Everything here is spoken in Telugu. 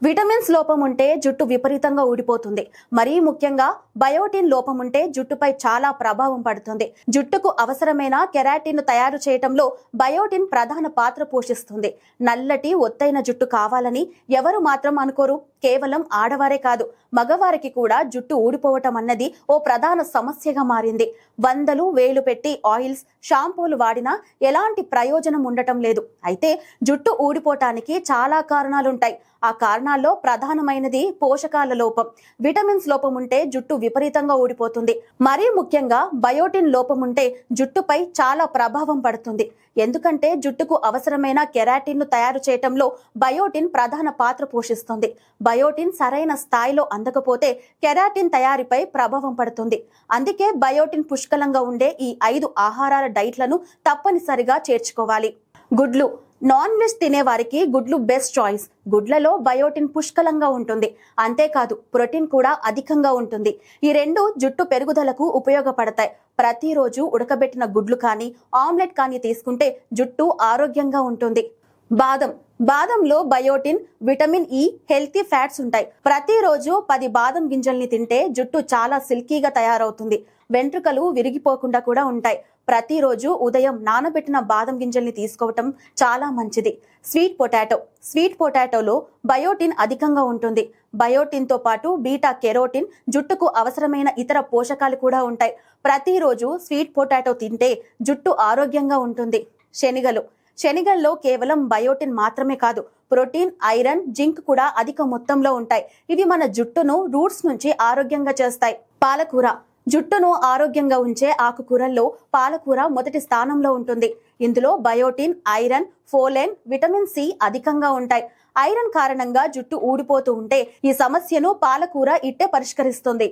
విటమిన్స్ లోపం ఉంటే జుట్టు విపరీతంగా ఊడిపోతుంది. మరీ ముఖ్యంగా బయోటిన్ లోపం ఉంటే జుట్టుపై చాలా ప్రభావం పడుతుంది. జుట్టుకు అవసరమైన కెరాటిన్ తయారు చేయటంలో బయోటిన్ ప్రధాన పాత్ర పోషిస్తుంది. నల్లటి ఒత్తైన జుట్టు కావాలని ఎవరు మాత్రం అనుకోరు. కేవలం ఆడవారే కాదు, మగవారికి కూడా జుట్టు ఊడిపోవటం అన్నది ఓ ప్రధాన సమస్యగా మారింది. వందలు వేలు పెట్టి ఆయిల్స్, షాంపూలు వాడినా ఎలాంటి ప్రయోజనం ఉండటం లేదు. అయితే జుట్టు ఊడిపోవటానికి చాలా కారణాలుంటాయి. ఆ కారణాల్లో ప్రధానమైనది పోషకాల లోపం. విటమిన్స్ లోపం ఉంటే జుట్టు విపరీతంగా ఊడిపోతుంది. మరీ ముఖ్యంగా బయోటిన్ లోపం ఉంటే జుట్టుపై చాలా ప్రభావం పడుతుంది. ఎందుకంటే జుట్టుకు అవసరమైన కెరాటిన్ ను తయారు చేయటంలో బయోటిన్ ప్రధాన పాత్ర పోషిస్తుంది. బయోటిన్ సరైన స్థాయిలో అందకపోతే కెరాటిన్ తయారీపై ప్రభావం పడుతుంది. అందుకే బయోటిన్ పుష్కలంగా ఉండే ఈ 5 ఆహారాల డైట్లను తప్పనిసరిగా చేర్చుకోవాలి. గుడ్లు. నాన్ వెజ్ తినే వారికి గుడ్లు బెస్ట్ చాయిస్. గుడ్లలో బయోటిన్ పుష్కలంగా ఉంటుంది. అంతేకాదు ప్రోటీన్ కూడా అధికంగా ఉంటుంది. ఈ రెండు జుట్టు పెరుగుదలకు ఉపయోగపడతాయి. ప్రతిరోజు ఉడకబెట్టిన గుడ్లు కానీ ఆమ్లెట్ కానీ తీసుకుంటే జుట్టు ఆరోగ్యంగా ఉంటుంది. బాదం. బాదంలో biotin, vitamin E, healthy fats ఉంటాయి. ప్రతిరోజు 10 బాదం గింజల్ని తింటే జుట్టు చాలా సిల్కీగా తయారవుతుంది. వెంట్రుకలు విరిగిపోకుండా కూడా ఉంటాయి. ప్రతిరోజు ఉదయం నానబెట్టిన బాదం గింజల్ని తీసుకోవటం చాలా మంచిది. Sweet potato. స్వీట్ పొటాటోలో బయోటిన్ అధికంగా ఉంటుంది. బయోటిన్ తో పాటు బీటా కెరోటిన్, జుట్టుకు అవసరమైన ఇతర పోషకాలు కూడా ఉంటాయి. ప్రతిరోజు స్వీట్ పొటాటో తింటే జుట్టు ఆరోగ్యంగా ఉంటుంది. శనగలు. శనగల్లో కేవలం బయోటిన్ మాత్రమే కాదు, ప్రోటీన్, ఐరన్, జింక్ కూడా అధిక మొత్తంలో ఉంటాయి. ఇవి మన జుట్టును రూట్స్ నుంచి ఆరోగ్యంగా చేస్తాయి. పాలకూర. జుట్టును ఆరోగ్యంగా ఉంచే ఆకుకూరల్లో పాలకూర మొదటి స్థానంలో ఉంటుంది. ఇందులో బయోటిన్, ఐరన్, ఫోలేన్, విటమిన్ సి అధికంగా ఉంటాయి. ఐరన్ కారణంగా జుట్టు ఊడిపోతూ ఉంటే ఈ సమస్యను పాలకూర ఇట్టే పరిష్కరిస్తుంది.